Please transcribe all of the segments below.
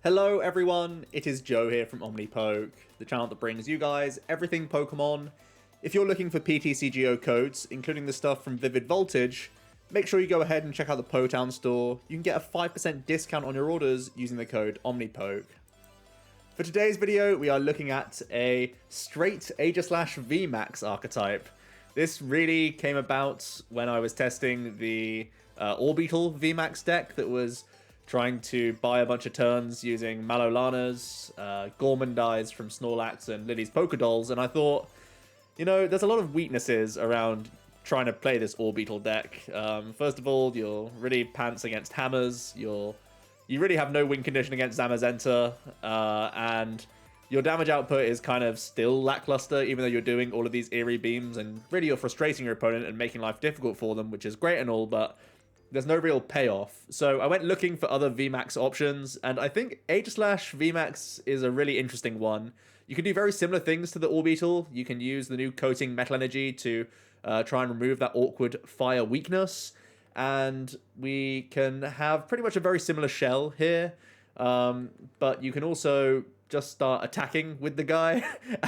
Hello everyone, it is Joe here from Omnipoke, the channel that brings you guys everything Pokemon. If you're looking for PTCGO codes, including the stuff from Vivid Voltage, make sure you go ahead and check out the Potown store. You can get a 5% discount on your orders using the code Omnipoke. For today's video, we are looking at a straight Aegislash VMAX archetype. This really came about when I was testing the Orbeetle VMAX deck that was trying to buy a bunch of turns using Mallow Lana's, Gourmandise from Snorlax and Lillie's Pokédolls, and I thought, you know, there's a lot of weaknesses around trying to play this Orbeetle deck. First of all, you're really pants against hammers, you really have no win condition against Zamazenta, and your damage output is kind of still lackluster, even though you're doing all of these eerie beams, and really you're frustrating your opponent and making life difficult for them, which is great and all, but there's no real payoff. So I went looking for other VMAX options, and I think Aegislash VMAX is a really interesting one. You can do very similar things to the Orbeetle. You can use the new coating Metal Energy to try and remove that awkward fire weakness, and we can have pretty much a very similar shell here, but you can also just start attacking with the guy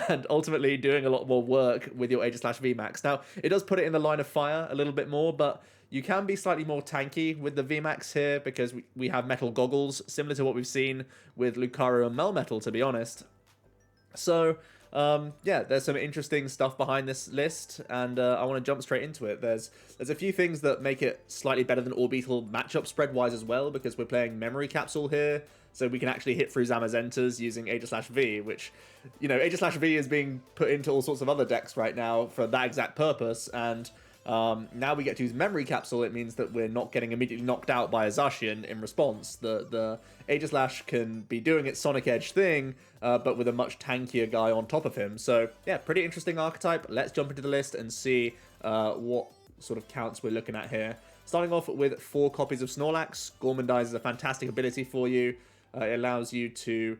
and ultimately doing a lot more work with your Aegislash VMAX. Now, it does put it in the line of fire a little bit more, but you can be slightly more tanky with the VMAX here because we have metal goggles, similar to what we've seen with Lucario and Melmetal, to be honest. So, yeah, there's some interesting stuff behind this list, and I want to jump straight into it. There's a few things that make it slightly better than Orbeetle matchup spread-wise as well, because we're playing Memory Capsule here, so we can actually hit through Zamazentas using Aegislash V, which, you know, Aegislash V is being put into all sorts of other decks right now for that exact purpose, and now we get to use Memory Capsule. It means that we're not getting immediately knocked out by a Zacian in response. The Aegislash can be doing its Sonic Edge thing, but with a much tankier guy on top of him. So, yeah, pretty interesting archetype. Let's jump into the list and see what sort of counts we're looking at here. Starting off with 4 copies of Snorlax. Gourmandise is a fantastic ability for you. It allows you to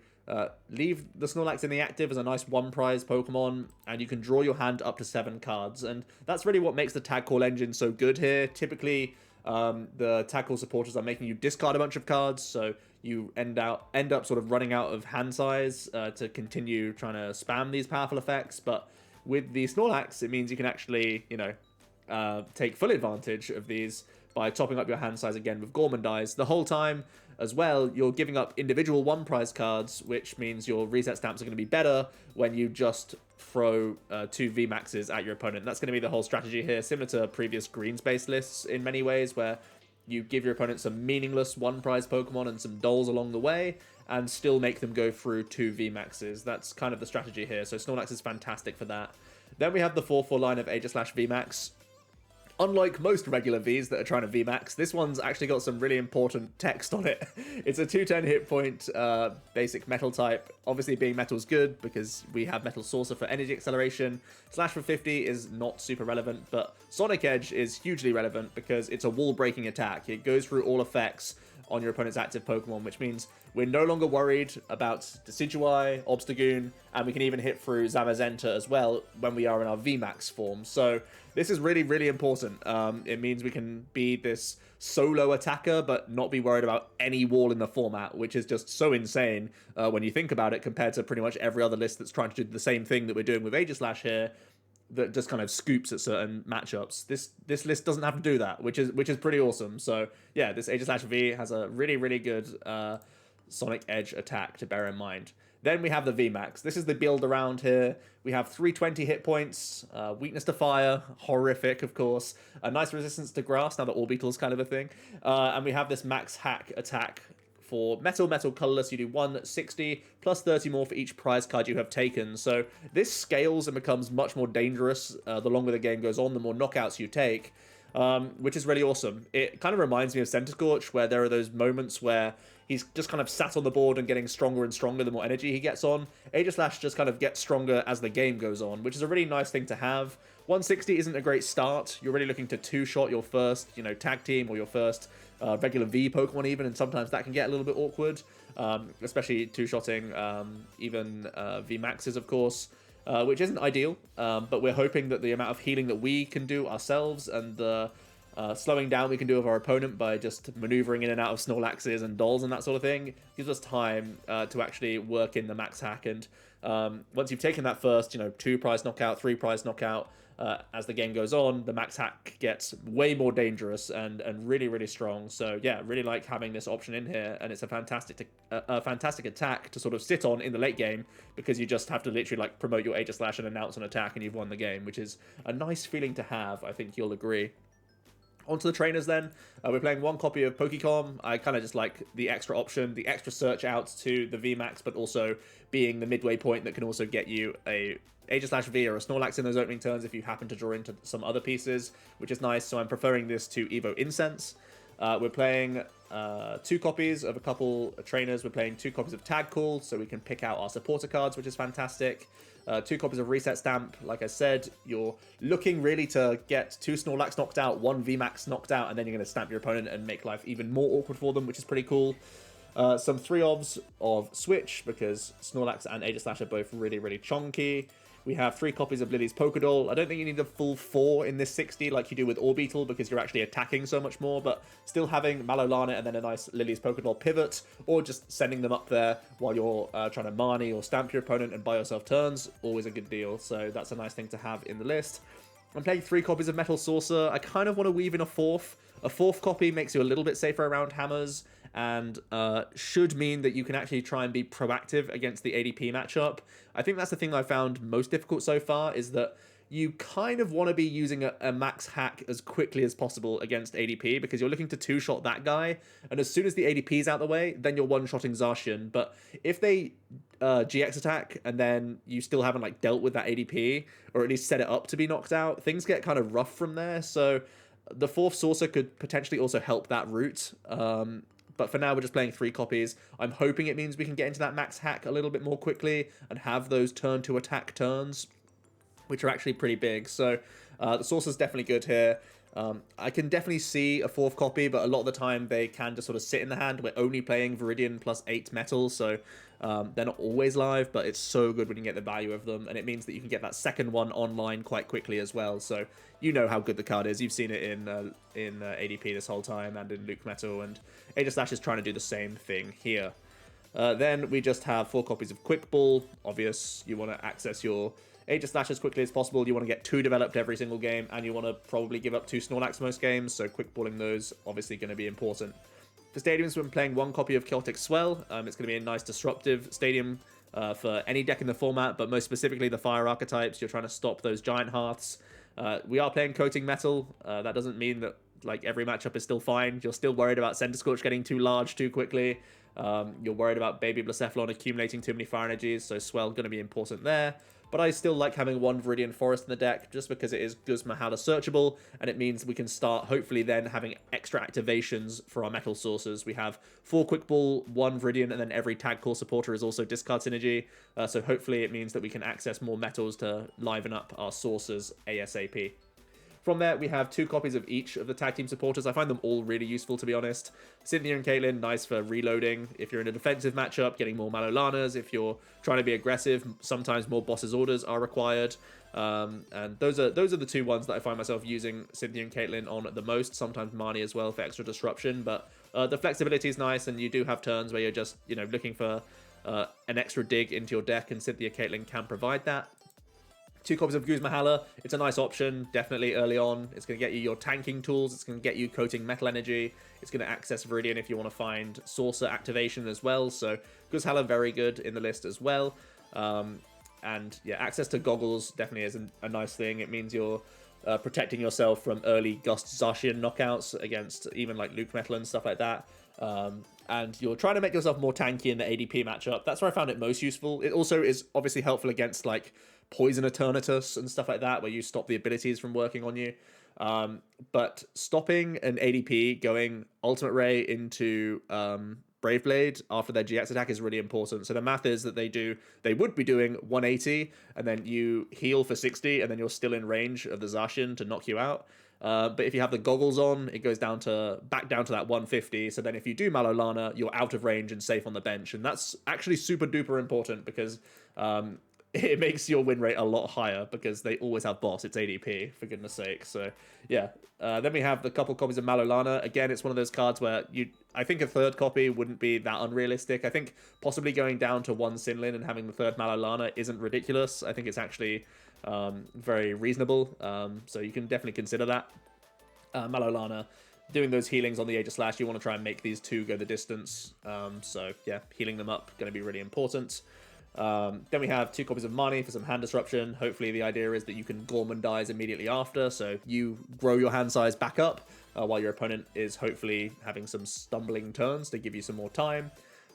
leave the Snorlax in the active as a nice one-prize Pokemon, and you can draw your hand up to 7 cards. And that's really what makes the Tag Call engine so good here. Typically, the Tag Call supporters are making you discard a bunch of cards, so you end up sort of running out of hand size to continue trying to spam these powerful effects. But with the Snorlax, it means you can actually, you know, take full advantage of these by topping up your hand size again with Gourmandise. The whole time as well, you're giving up individual one-prize cards, which means your reset stamps are going to be better when you just throw 2 VMAXs at your opponent. That's going to be the whole strategy here, similar to previous greens-based lists in many ways, where you give your opponent some meaningless one-prize Pokemon and some dolls along the way, and still make them go through 2 VMAXs. That's kind of the strategy here, so Snorlax is fantastic for that. Then we have the 4/4 line of Aegislash VMAX. Unlike most regular Vs that are trying to VMAX, this one's actually got some really important text on it. It's a 210 hit point, basic metal type. Obviously being metal's good because we have Metal Saucer for energy acceleration. Slash for 50 is not super relevant, but Sonic Edge is hugely relevant because it's a wall-breaking attack. It goes through all effects on your opponent's active Pokemon, which means we're no longer worried about Decidueye, Obstagoon, and we can even hit through Zamazenta as well when we are in our VMAX form. So this is really, really important. It means we can be this solo attacker, but not be worried about any wall in the format, which is just so insane when you think about it, compared to pretty much every other list that's trying to do the same thing that we're doing with Aegislash here, that just kind of scoops at certain matchups. This list doesn't have to do that, which is pretty awesome. So yeah, this Aegislash V has a really, really good Sonic Edge attack to bear in mind. Then we have the VMAX. This is the build around here. We have 320 hit points, weakness to fire, horrific, of course, a nice resistance to grass, now that Orbeetle's kind of a thing, and we have this max hack attack. For metal colorless, you do 160 plus 30 more for each prize card you have taken. So this scales and becomes much more dangerous the longer the game goes on, the more knockouts you take, which is really awesome. It kind of reminds me of Centiskorch, where there are those moments where he's just kind of sat on the board and getting stronger and stronger the more energy he gets on. Aegislash just kind of gets stronger as the game goes on, which is a really nice thing to have. 160 isn't a great start. You're really looking to two-shot your first, you know, tag team or your first regular V Pokemon even, and sometimes that can get a little bit awkward, especially two-shotting even V Maxes, of course, which isn't ideal, but we're hoping that the amount of healing that we can do ourselves and the Slowing down we can do with our opponent by just maneuvering in and out of Snorlaxes and Dolls and that sort of thing. Gives us time to actually work in the max hack. And once you've taken that first, 2 prize knockout, 3 prize knockout, as the game goes on, the max hack gets way more dangerous and really, really strong. So yeah, really like having this option in here, and it's a fantastic attack to sort of sit on in the late game, because you just have to literally like promote your Aegislash and announce an attack and you've won the game, which is a nice feeling to have. I think you'll agree. Onto the trainers then. We're playing 1 copy of Pokécom. I kind of just like the extra option, the extra search out to the VMAX, but also being the midway point that can also get you a Aegislash V or a Snorlax in those opening turns if you happen to draw into some other pieces, which is nice. So I'm preferring this to Evo Incense. We're playing 2 copies of a couple trainers. We're playing 2 copies of Tag Call, so we can pick out our supporter cards, which is fantastic. 2 copies of Reset Stamp. Like I said, you're looking really to get 2 Snorlax knocked out, 1 VMAX knocked out, and then you're going to stamp your opponent and make life even more awkward for them, which is pretty cool. Some 3-ofs of Switch, because Snorlax and Aegislash are both really, really chonky. We have 3 copies of Lillie's Pokédoll. I don't think you need the full 4 in this 60 like you do with Orbeetle, because you're actually attacking so much more, but still having Mallow Lana and then a nice Lillie's Pokédoll pivot, or just sending them up there while you're trying to Marnie or stamp your opponent and buy yourself turns, always a good deal. So that's a nice thing to have in the list. I'm playing 3 copies of Metal Saucer. I kind of want to weave in a 4th. A 4th copy makes you a little bit safer around hammers, and should mean that you can actually try and be proactive against the ADP matchup. I think that's the thing I found most difficult so far, is that you kind of want to be using a max hack as quickly as possible against ADP, because you're looking to 2-shot that guy, and as soon as the ADP is out the way, then you're 1-shotting Zacian. But if they GX attack and then you still haven't like dealt with that ADP, or at least set it up to be knocked out, things get kind of rough from there. So the 4th Saucer could potentially also help that route. But for now, we're just playing 3 copies. I'm hoping it means we can get into that max hack a little bit more quickly and have those turn to attack turns, which are actually pretty big. So the Saucer's definitely good here. I can definitely see a 4th copy, but a lot of the time they can just sort of sit in the hand. We're only playing Viridian plus 8 metal, so they're not always live, but it's so good when you get the value of them, and it means that you can get that second one online quite quickly as well. So you know how good the card is. You've seen it in ADP this whole time and in Luke Metal, and Aegislash is trying to do the same thing here. Then we just have 4 copies of Quick Ball. Obvious, you want to access your Aegislash as quickly as possible. You want to get 2 developed every single game, and you want to probably give up 2 Snorlax most games, so quick balling those obviously going to be important. For stadiums, we're playing 1 copy of Chaotic Swell. It's going to be a nice disruptive stadium for any deck in the format, but most specifically the fire archetypes. You're trying to stop those giant hearths. We are playing Coating Metal. That doesn't mean that like every matchup is still fine. You're still worried about Center Scorch getting too large too quickly. You're worried about Baby Blacephalon accumulating too many fire energies, so Swell going to be important there. But I still like having 1 Viridian Forest in the deck, just because it is Guzma Hala searchable, and it means we can start, hopefully then, having extra activations for our Metal Sources. We have 4 Quick Ball, 1 Viridian, and then every Tag Call supporter is also discard synergy, so hopefully it means that we can access more metals to liven up our sources ASAP. From there, we have 2 copies of each of the tag team supporters. I find them all really useful, to be honest. Cynthia and Caitlin, nice for reloading. If you're in a defensive matchup, getting more Mallow Lanas. If you're trying to be aggressive, sometimes more Boss's Orders are required. And those are the 2 ones that I find myself using Cynthia and Caitlin on the most. Sometimes Marnie as well for extra disruption. But the flexibility is nice, and you do have turns where you're just, looking for an extra dig into your deck, and Cynthia Caitlin can provide that. 2 copies of Guzma Hala. It's a nice option, definitely early on. It's going to get you your tanking tools. It's going to get you coating metal energy. It's going to access Viridian if you want to find Saucer activation as well. So Guzma Hala, very good in the list as well. And yeah, access to goggles definitely is a nice thing. It means you're protecting yourself from early Gust Zacian knockouts against even like Luke Metal and stuff like that. And you're trying to make yourself more tanky in the ADP matchup. That's where I found it most useful. It also is obviously helpful against like Poison Eternatus and stuff like that, where you stop the abilities from working on you. But stopping an ADP going Ultimate Ray into Brave Blade after their GX attack is really important. So the math is that they would be doing 180, and then you heal for 60, and then you're still in range of the Zacian to knock you out. But if you have the goggles on, it goes back down to that 150. So then if you do Mallow Lana, you're out of range and safe on the bench. And that's actually super duper important, because it makes your win rate a lot higher because they always have boss. It's ADP, for goodness sake. So yeah. Then we have the couple copies of Mallow Lana. Again, it's one of those cards where I think a third copy wouldn't be that unrealistic. I think possibly going down to 1 Sinlin and having the third Mallow Lana isn't ridiculous. I think it's actually very reasonable. So you can definitely consider that. Mallow Lana, doing those healings on the Aegislash, you want to try and make these two go the distance. So yeah, healing them up, going to be really important. Then we have 2 copies of Marnie for some hand disruption. Hopefully the idea is that you can Gormandize immediately after, so you grow your hand size back up while your opponent is hopefully having some stumbling turns to give you some more time.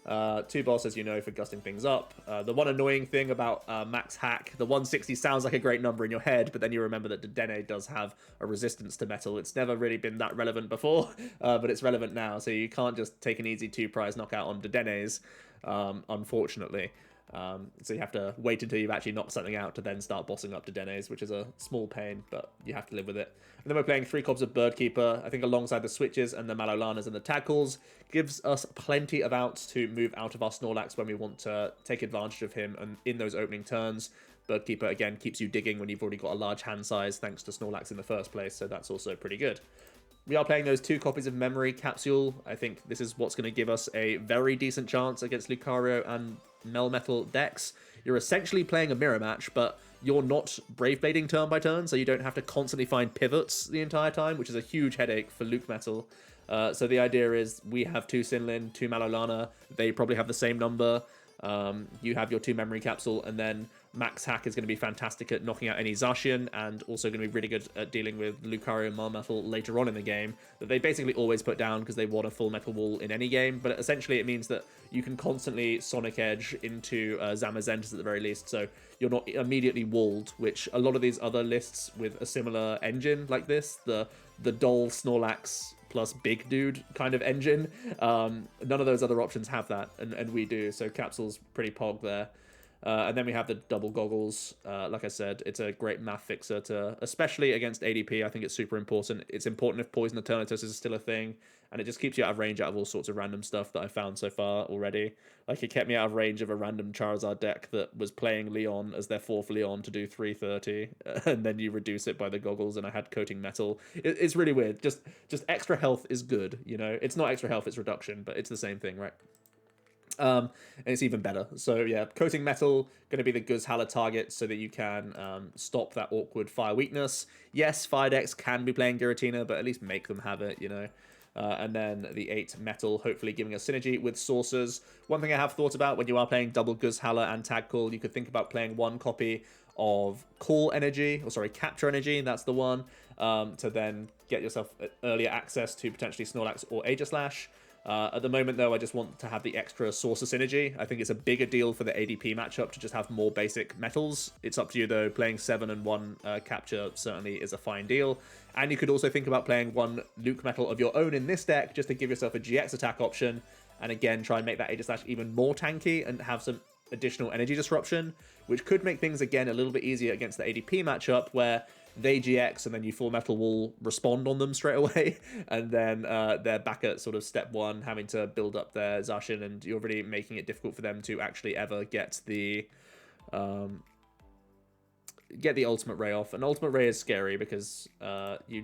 2 boss, as you know, for gusting things up. The one annoying thing about max hack, the 160 sounds like a great number in your head, but then you remember that Dedenne does have a resistance to metal. It's never really been that relevant before, but it's relevant now, so you can't just take an easy 2-prize knockout on Dedennes, unfortunately. So you have to wait until you've actually knocked something out to then start bossing up to Dedennes, which is a small pain, but you have to live with it. And then we're playing 3 copies of Bird Keeper, I think alongside the Switches and the Mallow Lanas and the Tag Calls. Gives us plenty of outs to move out of our Snorlax when we want to take advantage of him and in those opening turns. Bird Keeper, again, keeps you digging when you've already got a large hand size thanks to Snorlax in the first place, so that's also pretty good. We are playing those 2 copies of Memory Capsule. I think this is what's going to give us a very decent chance against Lucario and Melmetal decks. You're essentially playing a mirror match, but you're not Brave Blading turn by turn, so you don't have to constantly find pivots the entire time, which is a huge headache for Luke Metal. So the idea is we have 2 Sinlin, 2 Mallow Lana. They probably have the same number. You have your 2 Memory Capsule, and then Max Hack is going to be fantastic at knocking out any Zacian, and also going to be really good at dealing with Lucario and Melmetal later on in the game, that they basically always put down because they want a full metal wall in any game, but essentially it means that you can constantly Sonic Edge into Zamazentas at the very least, so you're not immediately walled, which a lot of these other lists with a similar engine like this, the Doll Snorlax plus Big Dude kind of engine, none of those other options have that, and we do, so Capsule's pretty pog there. And then we have the double goggles. Like I said, it's a great math fixer to, especially against ADP. I think it's super important. It's important if Poison Eternatus is still a thing, and it just keeps you out of range out of all sorts of random stuff that I found so far already. Like, it kept me out of range of a random Charizard deck that was playing Leon as their 4th Leon to do 330, and then you reduce it by the goggles, and I had Coating Metal. It's really weird. Just extra health is good, you know? It's not extra health, it's reduction, but it's the same thing, right? And it's even better. So yeah, Coating Metal, going to be the Guzma Hala target so that you can stop that awkward fire weakness. Yes, fire decks can be playing Giratina, but at least make them have it, you know. And then the 8 Metal, hopefully giving us synergy with Saucers. One thing I have thought about when you are playing double Guzma Hala and Tag Call, you could think about playing 1 copy of Call Energy, or sorry, Capture Energy, that's the one, to then get yourself earlier access to potentially Snorlax or Aegislash. At the moment, though, I just want to have the extra Saucer synergy. I think it's a bigger deal for the ADP matchup to just have more basic metals. It's up to you, though. Playing 7 and 1 capture certainly is a fine deal. And you could also think about playing 1 Luke Metal of your own in this deck just to give yourself a GX attack option. And again, try and make that Aegislash even more tanky and have some additional energy disruption, which could make things, again, a little bit easier against the ADP matchup where they GX and then you Full Metal Wall respond on them straight away, and then they're back at sort of step 1 having to build up their Zacian, and you're really making it difficult for them to actually ever get the Ultimate Ray off. And Ultimate Ray is scary because you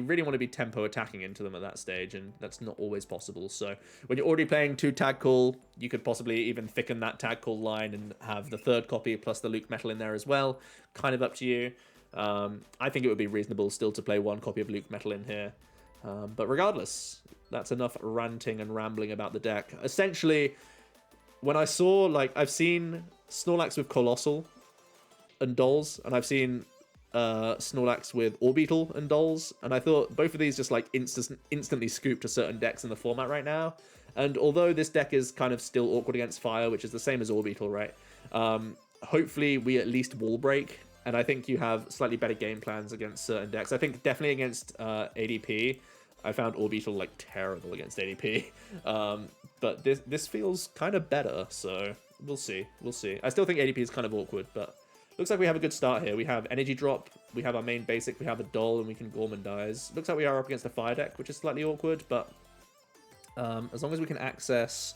really want to be tempo attacking into them at that stage, and that's not always possible. So when you're already playing 2 Tag Call, you could possibly even thicken that Tag Call line and have the 3rd copy plus the Luke Metal in there as well. Kind of up to you. I think it would be reasonable still to play 1 copy of Luke Metal in here. But regardless, that's enough ranting and rambling about the deck. Essentially, when I saw, like, I've seen Snorlax with Colossal and Dolls, and I've seen Snorlax with Orbeetle and Dolls, and I thought both of these just, like, instantly scoop to certain decks in the format right now. And although this deck is kind of still awkward against Fire, which is the same as Orbeetle, right? Hopefully we at least wall break. And I think you have slightly better game plans against certain decks. I think definitely against ADP, I found Orbeetle like terrible against ADP. But this feels kind of better, so we'll see. We'll see. I still think ADP is kind of awkward, but looks like we have a good start here. We have Energy Drop, we have our main basic, we have a Doll, and we can Gormandize. Looks like we are up against a Fire deck, which is slightly awkward, but as long as we can access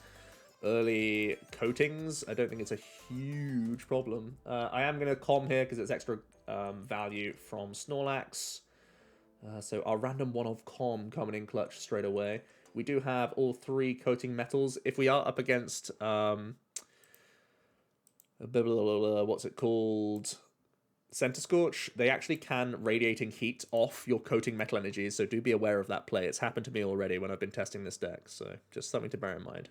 early coatings, I don't think it's a huge problem. I am going to com here because it's extra value from Snorlax. So our random one of com coming in clutch straight away. We do have all 3 coating metals. If we are up against what's it called? Center Scorch, they actually can radiating heat off your coating metal energies, so do be aware of that play. It's happened to me already when I've been testing this deck, so just something to bear in mind.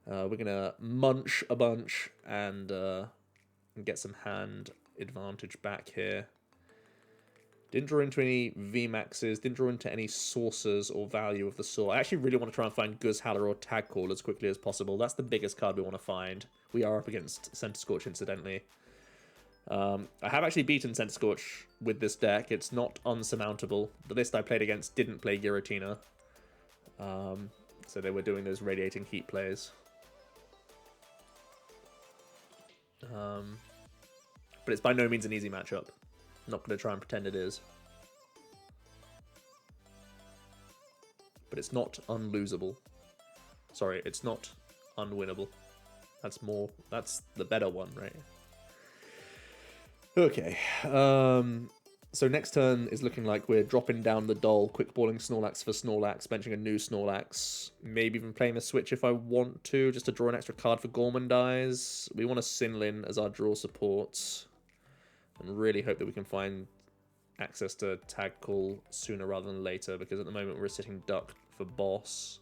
We're going to munch a bunch and get some hand advantage back here. Didn't draw into any VMAXs, didn't draw into any sources or value of the sort. I actually really want to try and find Guzma Hala or Tag Call as quickly as possible. That's the biggest card we want to find. We are up against Center Scorch, incidentally. I have actually beaten Center Scorch with this deck. It's not unsurmountable. The list I played against didn't play Giratina. So they were doing those radiating heat plays. But it's by no means an easy matchup. Not going to try and pretend it is. But it's not unlosable. Sorry, it's not unwinnable. That's the better one, right? Okay. So next turn is looking like we're dropping down the doll, quick balling Snorlax for Snorlax, benching a new Snorlax, maybe even playing the Switch if I want to, just to draw an extra card for Gormandize. We want a Sinlin as our draw support, and really hope that we can find access to Tag Call sooner rather than later, because at the moment we're sitting duck for boss.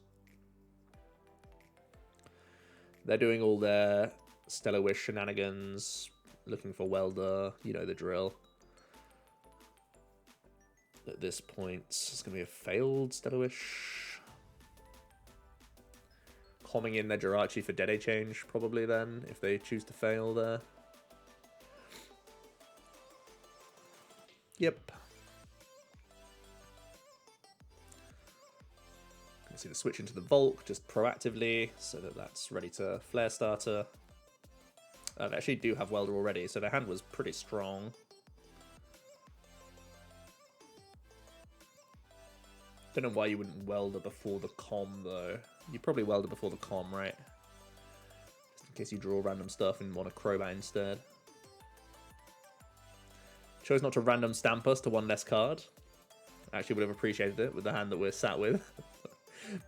They're doing all their Stellar Wish shenanigans, looking for Welder, you know the drill. At this point, it's going to be a failed Stellar Wish. Comming in their Jirachi for DAA change, probably then, if they choose to fail there. Yep. You see the switch into the Volk just proactively, so that that's ready to Flare Starter. They actually do have Welder already, so their hand was pretty strong. Don't know why you wouldn't Welder before the com, though. You probably Welder before the com, right? Just in case you draw random stuff and want a Crobat instead. Chose not to random stamp us to 1 less card. I actually would have appreciated it with the hand that we're sat with.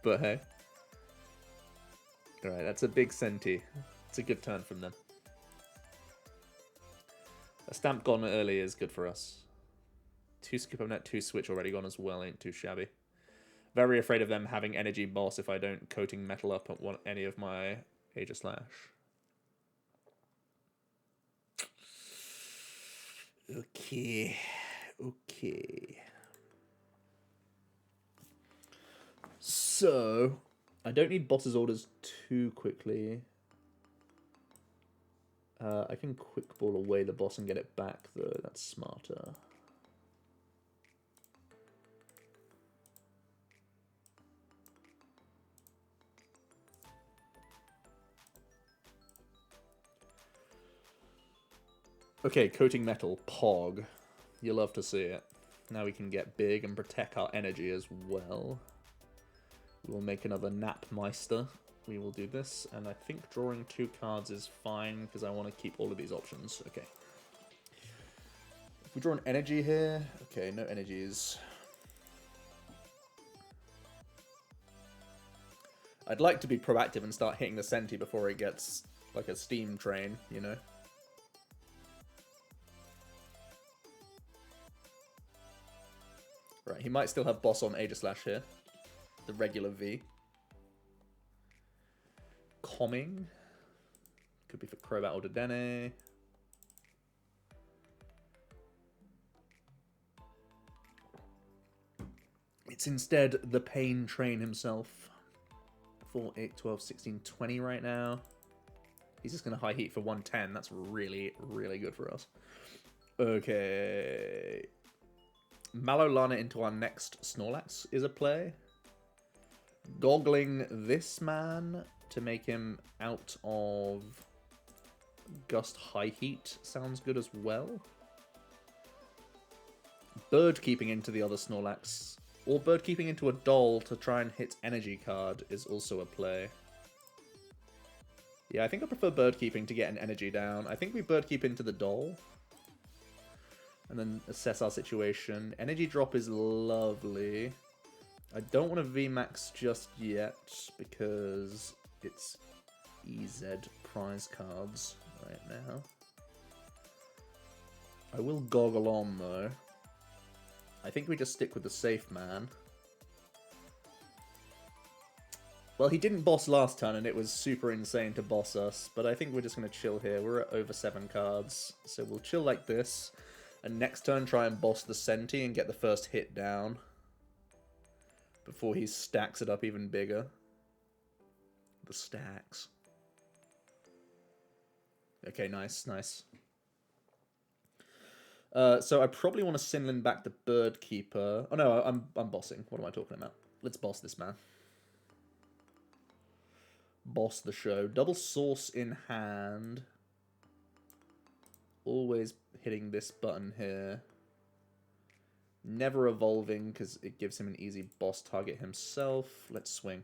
But hey. Alright, that's a big Senti. It's a good turn from them. A stamp gone early is good for us. 2 skip up net, 2 switch already gone as well, ain't too shabby. Very afraid of them having energy boss if I don't coating metal up at any of my Aegislash. Okay. So, I don't need boss's orders too quickly. I can quick ball away the boss and get it back, though. That's smarter. Okay, coating metal, Pog. You love to see it. Now we can get big and protect our energy as well. We will make another Napmeister. We will do this, and I think drawing 2 cards is fine, because I want to keep all of these options. Okay. If we draw an energy here... Okay, no energies. I'd like to be proactive and start hitting the Senti before it gets like a steam train, you know? Right, he might still have boss on Aegislash here. The regular V. Comming. Could be for Crobat or Dedenne. It's instead the Pain Train himself. 4, 8, 12, 16, 20 right now. He's just going to high heat for 110. That's really, really good for us. Okay. Mallow Lana into our next Snorlax is a play. Goggling this man to make him out of Gust High Heat sounds good as well. Bird keeping into the other Snorlax, or bird keeping into a doll to try and hit energy card is also a play. Yeah, I think I prefer bird keeping to get an energy down. I think we bird keep into the doll. And then assess our situation. Energy drop is lovely. I don't want to VMAX just yet because it's EZ prize cards right now. I will goggle on though. I think we just stick with the safe man. Well, he didn't boss last turn, and it was super insane to boss us, but I think we're just going to chill here. We're at over 7 cards, so we'll chill like this, and next turn try and boss the Senti and get the first hit down before he stacks it up even bigger. The stacks. Okay, nice, nice. So I probably want to Sinlin back the Bird Keeper. Oh no, I'm bossing. What am I talking about? Let's boss this man. Boss the show. Double source in hand. Always hitting this button here. Never evolving because it gives him an easy boss target himself. Let's swing.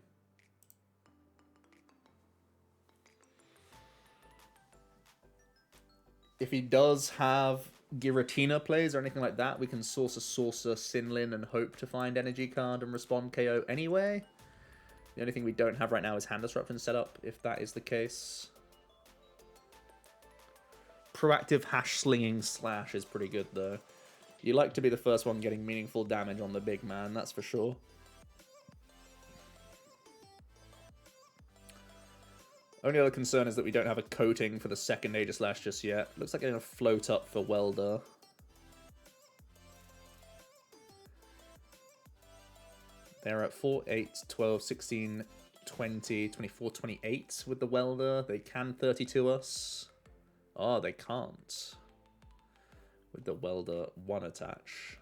If he does have Giratina plays or anything like that, we can source a Saucer Sinlin and hope to find energy card and respond KO anyway. The only thing we don't have right now is hand disruption set up, if that is the case. Proactive hash slinging slash is pretty good though. You like to be the first one getting meaningful damage on the big man, that's for sure. Only other concern is that we don't have a coating for the second Aegislash just yet. Looks like they're going to float up for Welder. They're at 4, 8, 12, 16, 20, 24, 28 with the Welder. They can 32 us. Oh, they can't. With the Welder 1 attach.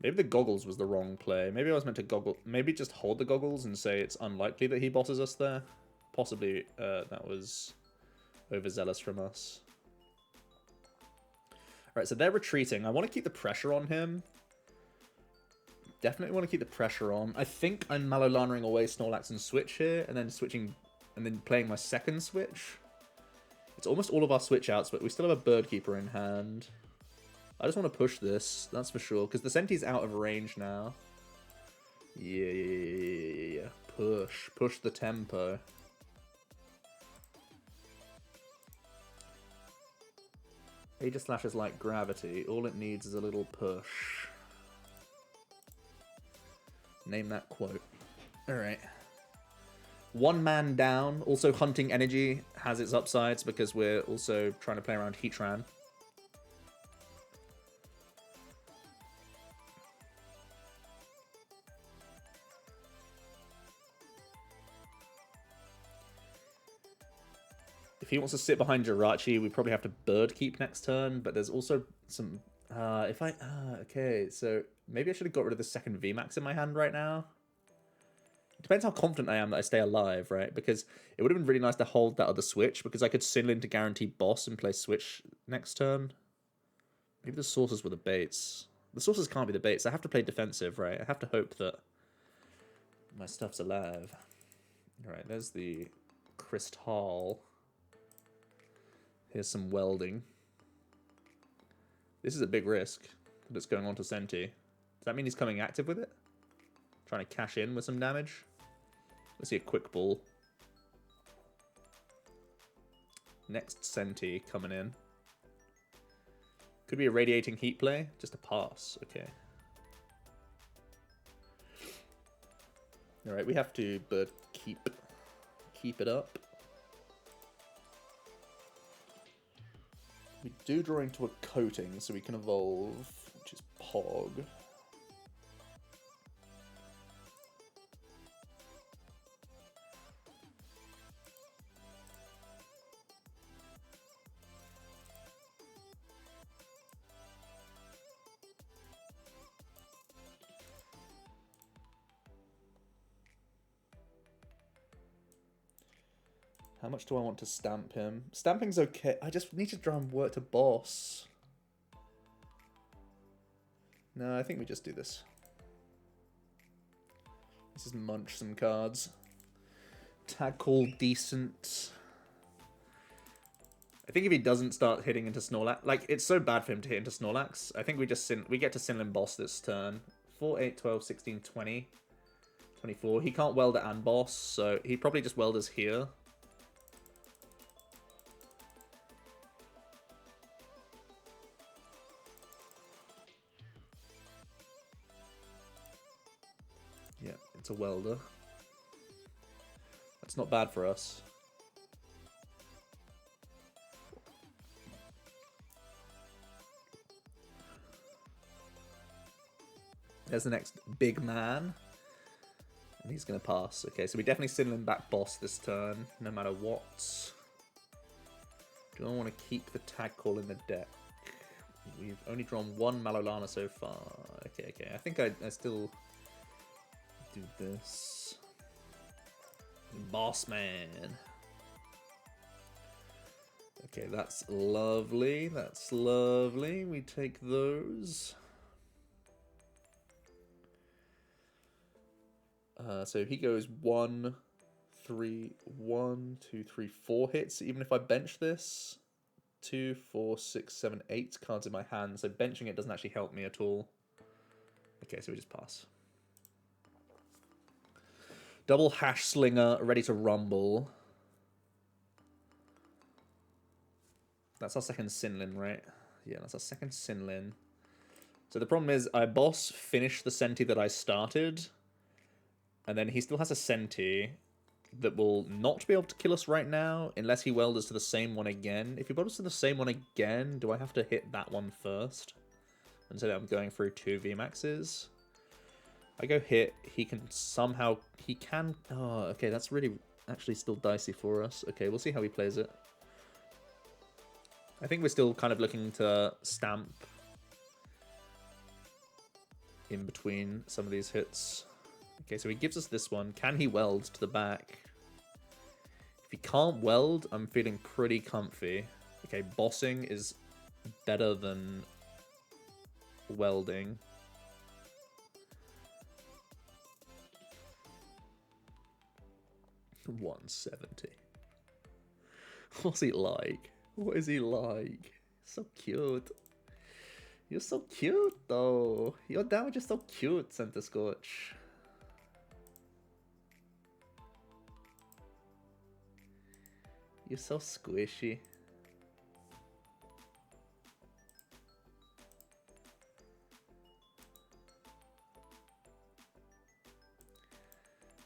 Maybe the goggles was the wrong play. Maybe I was meant to goggle. Maybe just hold the goggles and say it's unlikely that he bosses us there. Possibly that was overzealous from us. Alright, so they're retreating. I want to keep the pressure on him. Definitely want to keep the pressure on. I think I'm Mallow Lanaing away Snorlax and Switch here, and then switching, and then playing my second Switch. It's almost all of our Switch outs, but we still have a Bird Keeper in hand. I just want to push this, that's for sure, because the Senti's out of range now. Yeah. Push the tempo. Aegislash is like gravity. All it needs is a little push. Name that quote. Alright. One man down. Also, hunting energy has its upsides because we're also trying to play around Heatran. If he wants to sit behind Jirachi, we probably have to Bird Keep next turn, but there's also some... okay, so maybe I should have got rid of the second VMAX in my hand right now. It depends how confident I am that I stay alive, right? Because it would have been really nice to hold that other Switch, because I could Sinlin to guarantee boss and play Switch next turn. Maybe the sources were the baits. The sources can't be the baits. I have to play defensive, right? I have to hope that my stuff's alive. Alright, there's the Crystal. Here's some welding. This is a big risk that it's going on to Senti. Does that mean he's coming active with it? Trying to cash in with some damage? Let's see a quick ball. Next Senti coming in. Could be a radiating heat play. Just a pass. Okay. Alright, we have to Bird keep it up. We do draw into a coating, so we can evolve, which is Pog. How much do I want to stamp him? Stamping's okay. I just need to try and work to boss. No, I think we just do this. Let's just munch some cards. Tag Call decent. I think if he doesn't start hitting into Snorlax, like, it's so bad for him to hit into Snorlax. I think we get to Sinlin boss this turn. 4, 8, 12, 16, 20, 24. He can't weld it and boss, so he probably just weld us here. Yeah, it's a welder. That's not bad for us. There's the next big man. And he's going to pass. Okay, so we definitely Sinlin back boss this turn, no matter what. Do I want to keep the Tag Call in the deck? We've only drawn one Mallow Lana so far. Okay, okay. I think I still do this. Boss man. Okay, that's lovely. That's lovely. We take those. So he goes 1, 3, 1, 2, 3, 4 hits. Even if I bench this, 2, 4, 6, 7, 8 cards in my hand. So benching it doesn't actually help me at all. Okay, so we just pass. Double Hash Slinger, ready to rumble. That's our second Sinlin, right? Yeah, that's our second Sinlin. So the problem is I boss finish the Senti that I started. And then he still has a Senti that will not be able to kill us right now unless he welds to the same one again. If he welds to the same one again, do I have to hit that one first? And so I'm going through 2 VMAXs. I go hit, he can somehow... He can... Oh, okay, that's really actually still dicey for us. Okay, we'll see how he plays it. I think we're still kind of looking to stamp in between some of these hits. Okay, so he gives us this one. Can he weld to the back? If he can't weld, I'm feeling pretty comfy. Okay, bossing is better than welding. $170. What's he like? What is he like? So cute. You're so cute, though. Your damage is so cute, Center Scorch. You're so squishy.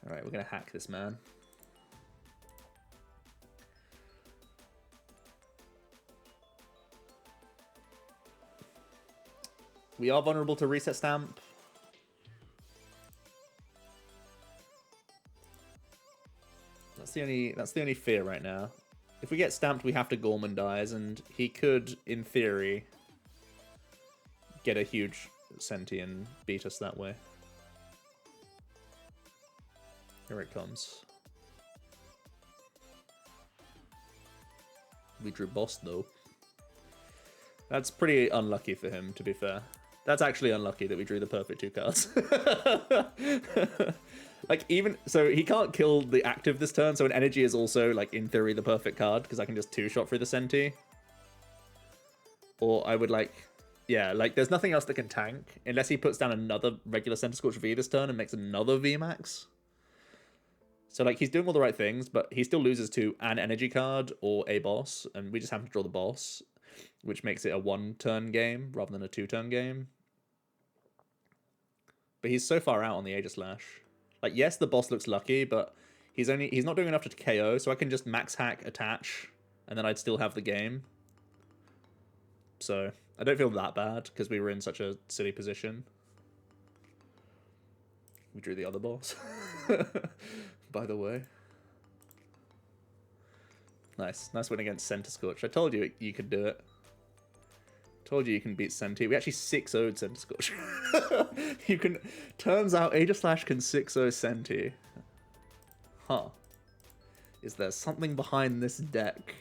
Alright, we're gonna hack this man. We are vulnerable to Reset Stamp. That's the only fear right now. If we get stamped, we have to Gormandize, and he could, in theory, get a huge Senti and beat us that way. Here it comes. We drew boss, though. That's pretty unlucky for him, to be fair. That's actually unlucky that we drew the perfect 2 cards. Like, even... So, he can't kill the active this turn, so an energy is also, like, in theory, the perfect card, because I can just 2-shot through the Senti. Or I would, like... Yeah, like, there's nothing else that can tank, unless he puts down another regular Center Scorch V this turn and makes another VMAX. So, like, he's doing all the right things, but he still loses to an energy card or a boss, and we just have to draw the boss, which makes it a 1-turn game rather than a 2-turn game. But he's so far out on the Aegislash. Like, yes, the boss looks lucky, but he's not doing enough to KO, so I can just max hack, attach, and then I'd still have the game. So, I don't feel that bad, because we were in such a silly position. We drew the other boss. By the way. Nice. Nice win against Center Scorch. I told you you could do it. Told you can beat Senti. We actually 6-0'd Center Scorch. You can... Turns out Aegislash can 6-0 Senti. Huh. Is there something behind this deck?